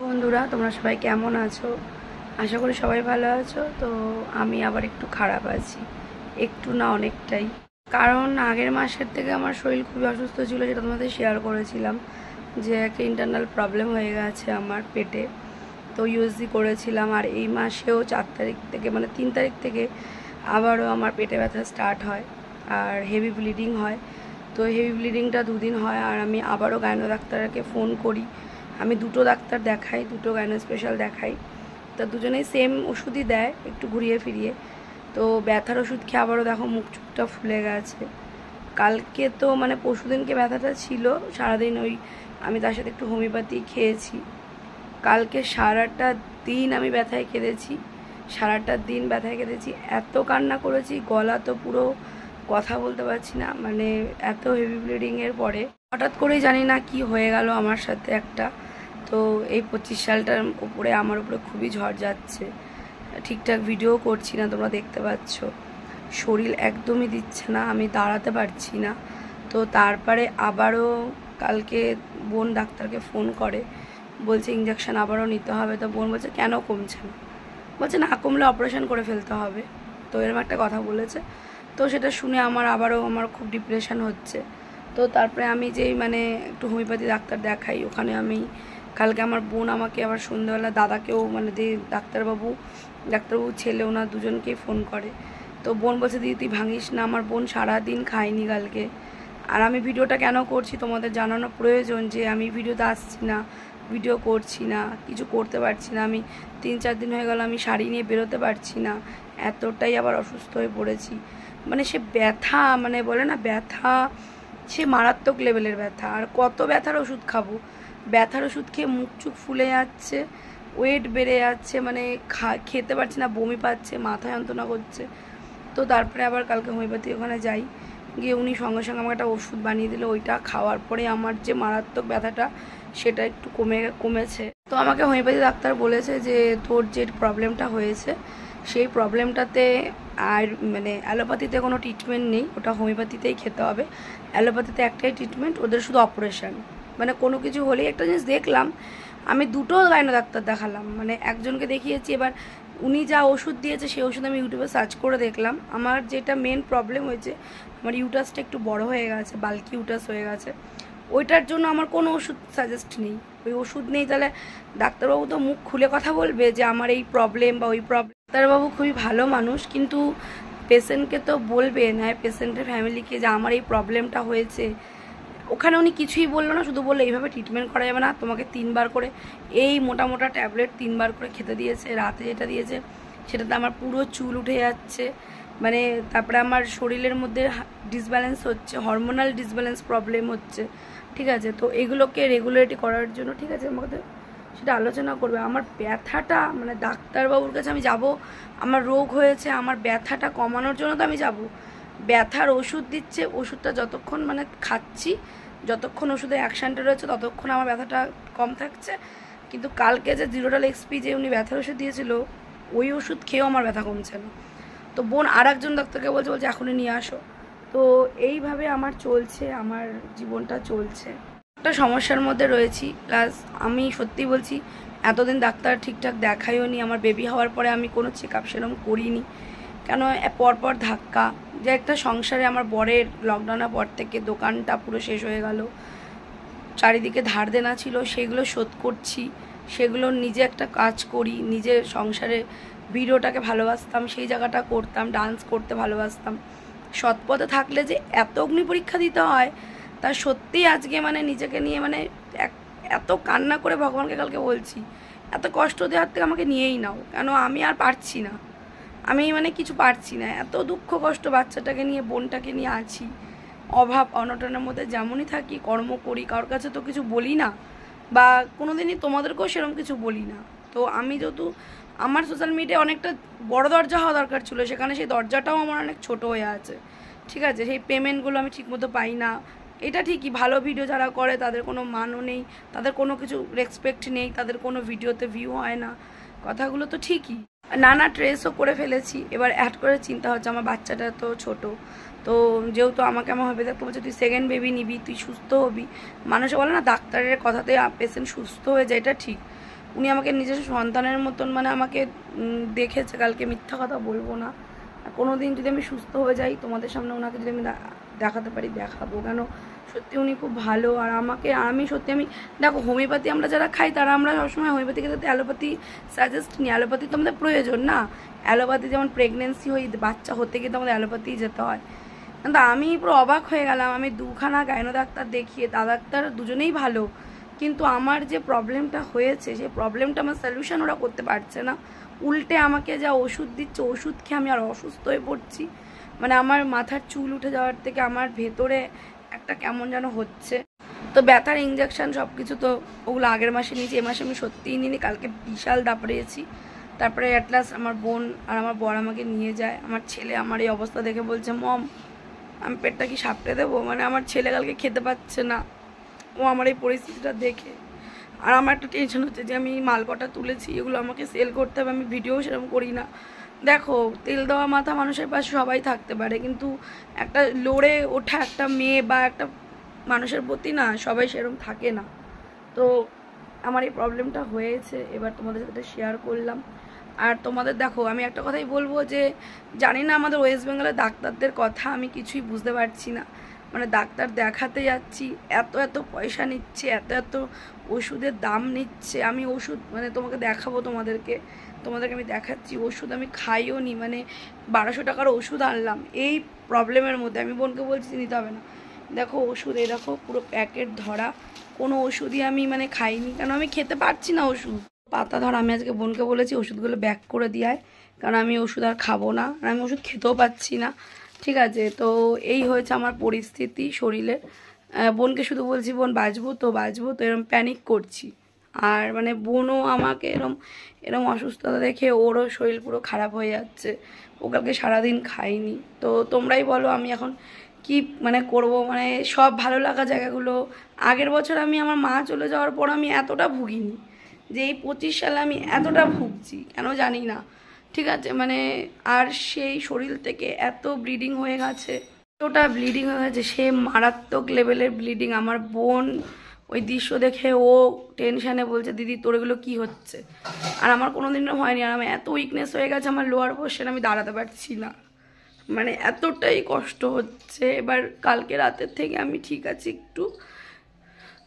বন্ধুরা তোমরা সবাই কেমন আছো? আশা করি সবাই ভালো আছো। তো আমি আবার একটু খারাপ আছি, একটু না অনেকটাই। কারণ আগের মাসের থেকে আমার শরীর খুবই অসুস্থ ছিল, যেটা তোমাদের শেয়ার করেছিলাম যে একটা ইন্টারনাল প্রবলেম হয়ে গেছে আমার পেটে। তো ইউএসজি করেছিলাম, আর এই মাসেও 4 তারিখ থেকে মানে 3 তারিখ থেকে আবারও আমার পেটে ব্যথা স্টার্ট হয় আর হেভি ব্লিডিং হয়। তো হেভি ব্লিডিংটা 2 দিন হয়, আর আমি আবারও গাইনো ডাক্তারকে ফোন করি। আমি দুটো ডাক্তার দেখাই, দুটো গাইনো স্পেশাল দেখাই। তো দুজনেই সেম ওষুধই দেয়, একটু ঘুরিয়ে ফিরিয়ে। তো ব্যথার ওষুধ খেয়ে আবারও দেখো মুখ চুপটা ফুলে গেছে। কালকে তো মানে পরশুদিনকে ব্যথাটা ছিল সারাদিন, আমি তার সাথে একটু হোমিওপ্যাথি খেয়েছি। কালকে সারাটা দিন আমি ব্যথায় কেঁদেছি, সারাটা দিন ব্যথায় কেঁদেছি, এত কান্না করেছি, গলা তো পুরো কথা বলতে পারছি না, মানে এত হেভি ব্লিডিংয়ের পরে হঠাৎ করেই জানি না কি হয়ে গেল আমার সাথে একটা। তো এই 25 সালটার উপরে আমার উপরে খুবই ঝড় যাচ্ছে, ঠিকঠাক ভিডিও করছি না, তোমরা দেখতে পাচ্ছ। শরীর একদমই দিচ্ছে না, আমি দাঁড়াতে পারছি না। তো তারপরে আবারও কালকে বোন ডাক্তারকে ফোন করে, বলছে ইঞ্জেকশন আবারও নিতে হবে। তো বোন বলছে কেন কমছে না, বলছে না কমলে অপারেশন করে ফেলতে হবে। তো এরকম একটা কথা বলেছে। তো সেটা শুনে আমার খুব ডিপ্রেশন হচ্ছে। তো তারপরে আমি যেই মানে একটু হোমিওপ্যাথি ডাক্তার দেখাই, ওখানে আমি কালকে আমার বোন আমাকে আবার সন্ধ্যাবেলা দাদাকেও মানে ডাক্তারবাবু ছেলে ওনার দুজনকেই ফোন করে। তো বোন বলছে দিদি তুই ভাঙিস না, আমার বোন সারাদিন খায়নি কালকে। আর আমি ভিডিওটা কেন করছি তোমাদের জানানো প্রয়োজন যে আমি ভিডিওতে আসছি না, ভিডিও করছি না, কিছু করতে পারছি না। আমি 3-4 দিন হয়ে গেল আমি শাড়ি নিয়ে বেরোতে পারছি না, এতটাই আবার অসুস্থ হয়ে পড়েছি। মানে সে ব্যথা, মানে বলে না ব্যথা, সে মারাত্মক লেভেলের ব্যথা। আর কত ব্যথার ওষুধ খাবো? ব্যথার ওষুধ খেয়ে মুখ চুখ ফুলে যাচ্ছে, ওয়েট বেড়ে যাচ্ছে, মানে খেতে পারছি না, বমি পাচ্ছে, মাথা যন্ত্রণা করছে। তো তারপরে আবার কালকে হোমিওপ্যাথি ওখানে যাই, গিয়ে উনি সঙ্গে সঙ্গে আমাকে একটা ওষুধ বানিয়ে দিল। ওইটা খাওয়ার পরে আমার যে মারাত্মক ব্যথাটা সেটা একটু কমেছে। তো আমাকে হোমিওপ্যাথি ডাক্তার বলেছে যে তোর যে প্রবলেমটা হয়েছে সেই প্রবলেমটাতে আর মানে অ্যালোপ্যাথিতে কোনো ট্রিটমেন্ট নেই, ওটা হোমিওপ্যাথিতেই খেতে হবে। অ্যালোপ্যাথিতে একটাই ট্রিটমেন্ট, ওদের শুধু অপারেশন। মানে কোনো কিছু হলেই একটা জিনিস দেখলাম, আমি দুটো গাইনো ডাক্তার দেখালাম, মানে একজনকে দেখিয়েছি। এবার উনি যা ওষুধ দিয়েছে সেই ওষুধ আমি ইউটিউবে সার্চ করে দেখলাম। আমার যেটা মেন প্রবলেম হয়েছে, আমার ইউটাসটা একটু বড় হয়ে গেছে, বাল্কি ইউটাস হয়ে গেছে। ওইটার জন্য আমার কোনো ওষুধ সাজেস্ট নেই। ওই ওষুধ নেই, তাহলে ডাক্তারবাবু তো মুখ খুলে কথা বলবে যে আমার এই প্রবলেম বা ওই প্রবলেম। ডাক্তারবাবু খুবই ভালো মানুষ, কিন্তু পেশেন্টকে তো বলবে না, পেশেন্টের ফ্যামিলিকে যে আমার এই প্রবলেমটা হয়েছে। ওখানে উনি কিছুই বললো না, শুধু বললো এইভাবে ট্রিটমেন্ট করা যাবে না, তোমাকে 3 বার করে এই মোটা মোটা ট্যাবলেট 3 বার করে খেতে দিয়েছে। রাতে যেটা দিয়েছে সেটাতে আমার পুরো চুল উঠে যাচ্ছে, মানে তারপরে আমার শরীরের মধ্যে ডিসব্যালেন্স হচ্ছে, হরমোনাল ডিসব্যালেন্স প্রবলেম হচ্ছে, ঠিক আছে। তো এগুলোকে রেগুলেটরি করার জন্য, ঠিক আছে, আমাকে সেটা আলোচনা করবে। আমার ব্যথাটা মানে ডাক্তারবাবুর কাছে আমি যাব, আমার রোগ হয়েছে, আমার ব্যথাটা কমানোর জন্য তো আমি যাব। ব্যথার ওষুধ দিচ্ছে, ওষুধটা যতক্ষণ মানে খাচ্ছি, যতক্ষণ ওষুধের অ্যাকশানটা রয়েছে ততক্ষণ আমার ব্যথাটা কম থাকছে। কিন্তু কালকে যে জিরোডাল এক্সপি যে উনি ব্যথার ওষুধ দিয়েছিল, ওই ওষুধ খেয়েও আমার ব্যথা কমছে না। তো বোন আর একজন ডাক্তারকে বলছে এখনই নিয়ে আসো। তো এইভাবে আমার চলছে, আমার জীবনটা চলছে। একটা সমস্যার মধ্যে রয়েছি। প্লাস আমি সত্যি বলছি, এতদিন ডাক্তার ঠিকঠাক দেখাইও নি। আমার বেবি হওয়ার পরে আমি কোনো চেক আপ সেরকম করিনি, কেন পরপর ধাক্কা। যে একটা সংসারে আমার বরের লকডাউনের পর থেকে দোকানটা পুরো শেষ হয়ে গেল, চারিদিকে ধার দেনা ছিল, সেগুলো শোধ করছি, সেগুলো নিজে একটা কাজ করি, নিজের সংসারে ভিডিওটাকে ভালোবাসতাম, সেই জায়গাটা করতাম, ডান্স করতে ভালোবাসতাম। সৎপথে থাকলে যে এত অগ্নি পরীক্ষা দিতে হয়, তা সত্যিই আজকে মানে নিজেকে নিয়ে মানে এত কান্না করে ভগবানকে কালকে বলছি, এত কষ্ট দেওয়ার থেকে আমাকে নিয়েই নাও, কেন আমি আর পারছি না, আমি মানে কিছু পারছি না। এত দুঃখ কষ্ট বাচ্চাটাকে নিয়ে, বোনটাকে নিয়ে আছি, অভাব অনটনের মধ্যে যেমনই থাকি, কর্ম করি, কারোর কাছে তো কিছু বলি না, বা কোনো দিনই তোমাদেরকেও সেরকম কিছু বলি না। তো আমি যেহেতু আমার সোশ্যাল মিডিয়ায় অনেকটা বড় দরজা হওয়া দরকার ছিল, সেখানে সেই দরজাটাও আমার অনেক ছোট হয়ে আছে, ঠিক আছে। সেই পেমেন্টগুলো আমি ঠিকমতো পাই না। এটা ঠিকই, ভালো ভিডিও যারা করে তাদের কোনো মানও নেই, তাদের কোনো কিছু রেসপেক্ট নেই, তাদের কোনো ভিডিওতে ভিউ হয় না, কথাগুলো তো ঠিকই। নানা ট্রেসও করে ফেলেছি, এবার অ্যাড করে চিন্তা হচ্ছে আমার বাচ্চাটা তো ছোট। তো যেহেতু আমাকে আমার হবে দেখতে বলছে তুই সেকেন্ড বেবি নিবি, তুই সুস্থ হবি। মানুষে বলে না ডাক্তারের কথাতে পেশেন্ট সুস্থ হয়ে যায়, এটা ঠিক। উনি আমাকে নিজের সন্তানের মতন মানে আমাকে দেখেছে, কালকে মিথ্যা কথা বলবো না। কোনো দিন যদি আমি সুস্থ হয়ে যাই তোমাদের সামনে ওনাকে যদি আমি দেখাতে পারি দেখাবো, কেন সত্যি উনি খুব ভালো। আর আমি সত্যি দেখো হোমিওপ্যাথি আমরা যারা খাই তারা আমরা সবসময় হোমিওপ্যাথি খেতে অ্যালোপ্যাথি সাজেস্ট নিই। অ্যালোপ্যাথি তো আমাদের প্রয়োজন না, অ্যালোপ্যাথি যেমন প্রেগনেন্সি হয়ে বাচ্চা হতে গিয়ে তো আমাদের অ্যালোপ্যাথি যেতে হয়। কিন্তু আমি পুরো অবাক হয়ে গেলাম, আমি 2খানা গাইনো ডাক্তার দেখিয়ে ডাক্তার দুজনেই ভালো, কিন্তু আমার যে প্রবলেমটা হয়েছে সেই প্রবলেমটা আমার সলিউশন ওরা করতে পারছে না। উল্টে আমাকে যা ওষুধ দিচ্ছে, ওষুধ খেয়ে আমি আর অসুস্থ হয়ে পড়ছি। মানে আমার মাথার চুল উঠে যাওয়ার থেকে আমার ভেতরে একটা কেমন যেন হচ্ছে। তো ব্যথার ইঞ্জেকশন সব কিছু তো ওগুলো আগের মাসে নিয়েছি, এ মাসে আমি সত্যিই নিইনি। কালকে বিশাল দাপড়িয়েছি। তারপরে অ্যাটলাস আমার বোন আর আমার বর আমাকে নিয়ে যায়। আমার ছেলে আমার এই অবস্থা দেখে বলছে, মম আমি পেটটা কি সাপটে দেবো? মানে আমার ছেলে কালকে খেতে পাচ্ছে না ও আমার এই পরিস্থিতিটা দেখে। আর আমার একটা টেনশন হচ্ছে যে আমি মাল কটা তুলেছি এগুলো আমাকে সেল করতে হবে, আমি ভিডিও সেরকম করি না। দেখো তেল দেওয়া মাথা মানুষের পাশে সবাই থাকতে পারে, কিন্তু একটা লড়ে ওঠা একটা মেয়ে বা একটা মানুষের প্রতি না সবাই সেরকম থাকে না। তো আমার এই প্রবলেমটা হয়েছে, এবার তোমাদের সাথে শেয়ার করলাম। আর তোমাদের দেখো আমি একটা কথাই বলবো যে জানি না আমাদের ওয়েস্ট বেঙ্গলের ডাক্তারদের কথা আমি কিছুই বুঝতে পারছি না। মানে ডাক্তার দেখাতে যাচ্ছি, এত এত পয়সা নিচ্ছে, এত এত ওষুধের দাম নিচ্ছে। আমি ওষুধ মানে তোমাকে দেখাবো, তোমাদেরকে আমি দেখাচ্ছি ওষুধ আমি খাইও নি, মানে 1200 টাকার ওষুধ আনলাম এই প্রবলেমের মধ্যে। আমি বোনকে বলছি নিতে হবে না, দেখো ওষুধ এই দেখো পুরো প্যাকেট ধরা, কোনো ওষুধই আমি মানে খাইনি, কারণ আমি খেতে পারছি না ওষুধ। পাতা ধর আমি আজকে বোনকে বলেছি ওষুধগুলো ব্যাক করে দিয়ায়, কারণ আমি ওষুধ আর খাবো না, আর আমি ওষুধ খেতেও পাচ্ছি না। ঠিক আছে, তো এই হয়েছে আমার পরিস্থিতি শরীরের। বোনকে শুধু বলছি বোন বাঁচবো তো এরকম প্যানিক করছি। আর মানে বোনও আমাকে এরম অসুস্থতা দেখে ওরও শরীর পুরো খারাপ হয়ে যাচ্ছে, ও কালকে সারাদিন খাইনি। তো তোমরাই বলো আমি এখন কি মানে করব? মানে সব ভালো লাগা জায়গাগুলো আগের বছর আমি আমার মা চলে যাওয়ার পর আমি এতটা ভুগিনি, যে এই 25 সালে আমি এতটা ভুগছি কেন জানি না। ঠিক আছে, মানে আর সেই শরীর থেকে এত ব্লিডিং হয়ে গেছে, এতটা ব্লিডিং হয়ে গেছে, সে মারাত্মক লেভেলের ব্লিডিং। আমার বোন ওই দৃশ্য দেখে ও টেনশানে বলছে দিদি তোর এগুলো কী হচ্ছে? আর আমার কোনো দিনও হয়নি, আর আমার এত উইকনেস হয়ে গেছে আমার লোয়ার পোর্শন, আমি দাঁড়াতে পারছি না, মানে এতটাই কষ্ট হচ্ছে। এবার কালকে রাতের থেকে আমি ঠিক আছি একটু,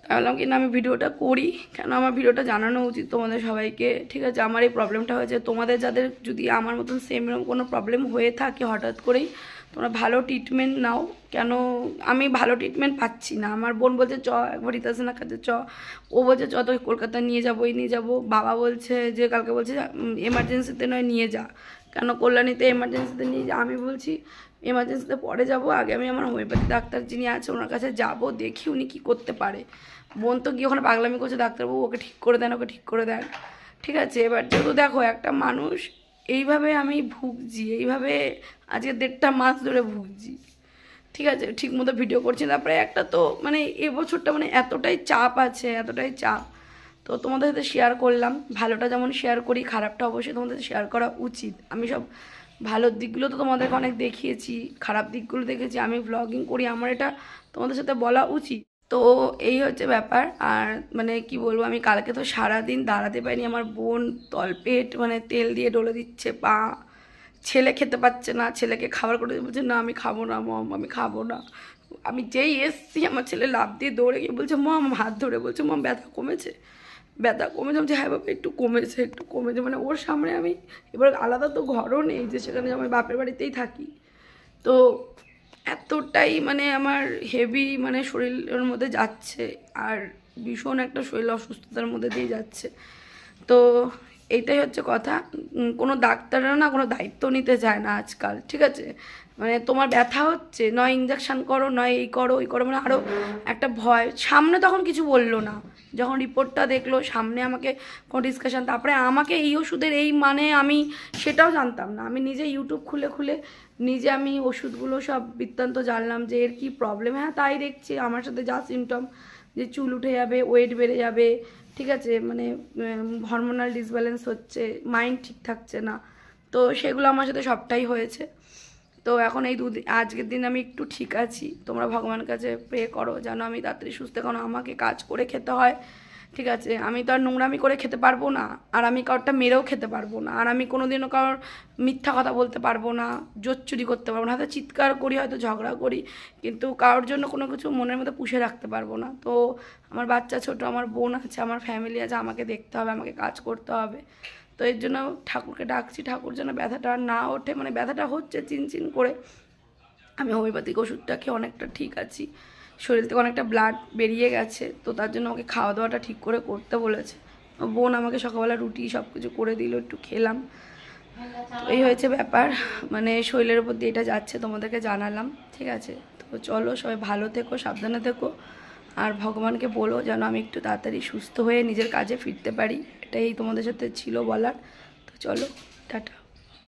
ভাবলাম কি না আমি ভিডিওটা করি, কেন আমার ভিডিওটা জানানো উচিত তোমাদের সবাইকে। ঠিক আছে, আমার এই প্রবলেমটা হয়েছে, তোমাদের যাদের যদি আমার মতন সেম এরকম কোনো প্রবলেম হয়ে থাকে হঠাৎ করেই, তোমরা ভালো ট্রিটমেন্ট নাও, কেন আমি ভালো ট্রিটমেন্ট পাচ্ছি না। আমার বোন বলছে চ একবার রিতাসেনার কাছে চ, ও বলছে চ তো কলকাতা নিয়ে যাবো, নিয়ে যাবো। বাবা বলছে যে কালকে বলছে এমার্জেন্সিতে নয় নিয়ে যা, কেন কল্যাণীতে এমার্জেন্সিতে নিয়ে যা। আমি বলছি এমার্জেন্সিতে পরে যাব, আগে আমি আমার হোমিওপ্যাথি ডাক্তার যিনি আছে ওনার কাছে যাব, দেখি উনি কী করতে পারে। বোন তো গিয়ে ওখানে পাগলামি করছে, ডাক্তারবাবু ওকে ঠিক করে দেন, ওকে ঠিক করে দেন। ঠিক আছে, এবার যেহেতু দেখো একটা মানুষ এইভাবে আমি ভুগছি, এইভাবে আজকে 1.5 মাস ধরে ভুগছি। ঠিক আছে, ঠিক মতো ভিডিও করছি, তারপরে একটা তো মানে এবছরটা মানে এতটাই চাপ আছে, এতটাই চাপ। তো তোমাদের সাথে শেয়ার করলাম, ভালোটা যেমন শেয়ার করি খারাপটা অবশ্যই তোমাদের সাথে শেয়ার করা উচিত। আমি সব ভালোর দিকগুলো তো তোমাদেরকে অনেক দেখিয়েছি, খারাপ দিকগুলো দেখেছি, আমি ভ্লগিং করি, আমার এটা তোমাদের সাথে বলা উচিত। তো এই হচ্ছে ব্যাপার। আর মানে কি বলবো, আমি কালকে তো সারাদিন দাঁড়াতে পারিনি, আমার বোন তলপেট মানে তেল দিয়ে ডলে দিচ্ছে পা, ছেলে খেতে পাচ্ছে না, ছেলেকে খাবার করে বলছে না আমি খাবো না মম, আমি খাবো না। আমি যেই এসছি আমার ছেলে লাফ দিয়ে দৌড়ে গিয়ে বলছে মম, হাত ধরে বলছে মম ব্যথা কমেছে, ব্যথা কমেছে। বলছে হ্যাঁ বাবা একটু কমেছে, একটু কমেছে। মানে ওর সামনে আমি এবার আলাদা তো ঘরও নেই যে সেখানে আমি বাপের বাড়িতেই থাকি, তো এতটাই মানে আমার হেভি মানে শরীরের মধ্যে যাচ্ছে, আর ভীষণ একটা শরীর অসুস্থতার মধ্যে দিয়ে যাচ্ছে। তো এইটাই হচ্ছে কথা, কোনো ডাক্তাররা না কোনো দায়িত্ব নিতে চায় না আজকাল। ঠিক আছে, মানে তোমার ব্যথা হচ্ছে, নয় ইঞ্জেকশান করো, নয় এই করো ওই করো, মানে আরও একটা ভয়। সামনে তখন কিছু বললো না, যখন রিপোর্টটা দেখলো সামনে আমাকে কোনো ডিসকাশান, তারপরে আমাকে এই ওষুধের এই মানে আমি সেটাও জানতাম না। আমি নিজে ইউটিউব খুলে খুলে নিজে আমি ওষুধগুলো সব বৃত্তান্ত জানলাম যে এর কী প্রবলেম। হ্যাঁ তাই দেখছি আমার সাথে যা সিমটম, যে চুল উঠে যাবে, ওয়েট বেড়ে যাবে, ঠিক আছে, মানে হরমোনাল ডিসব্যালেন্স হচ্ছে, মাইন্ড ঠিক থাকছে না, তো সেগুলো আমার সাথে সবটাই হয়েছে। তো এখন এই আজকের দিন আমি একটু ঠিক আছি। তোমরা ভগবানের কাছে প্রে করো যেন আমি তাড়াতাড়ি সুস্থ, কারণ আমাকে কাজ করে খেতে হয়, ঠিক আছে, আমি তো আর নোংরামি করে খেতে পারবো না, আর আমি কারোরটা মেরেও খেতে পারবো না, আর আমি কোনোদিনও কারোর মিথ্যা কথা বলতে পারবো না, জোর চুরি করতে পারবো না, হয়তো চিৎকার করি, হয়তো ঝগড়া করি, কিন্তু কারোর জন্য কোনো কিছু মনের মধ্যে পুষে রাখতে পারবো না। তো আমার বাচ্চা ছোট, আমার বোন আছে, আমার ফ্যামিলি আছে, আমাকে দেখতে হবে, আমাকে কাজ করতে হবে। তো এর জন্য ঠাকুরকে ডাকছি, ঠাকুর যেন ব্যথাটা আর না ওঠে, মানে ব্যথাটা হচ্ছে চিনচিন করে। আমি হোমিওপ্যাথিক ওষুধটা খেয়ে অনেকটা ঠিক আছি, শরীর থেকে অনেকটা ব্লাড বেরিয়ে গেছে, তো তার জন্য আমাকে খাওয়া দাওয়াটা ঠিক করে করতে বলেছে। বোন আমাকে সকালবেলা রুটি সব কিছু করে দিল, একটু খেলাম। তো এই হয়েছে ব্যাপার, মানে শরীরের উপর দিয়ে এটা যাচ্ছে, তোমাদেরকে জানালাম। ঠিক আছে, তো চলো সবাই ভালো থেকো, সাবধানে থেকো, আর ভগবানকে বলো যেন আমি একটু তাড়াতাড়ি সুস্থ হয়ে নিজের কাজে ফিরতে পারি। এটাই তোমাদের সাথে ছিল বলার। তো চলো, টাটা।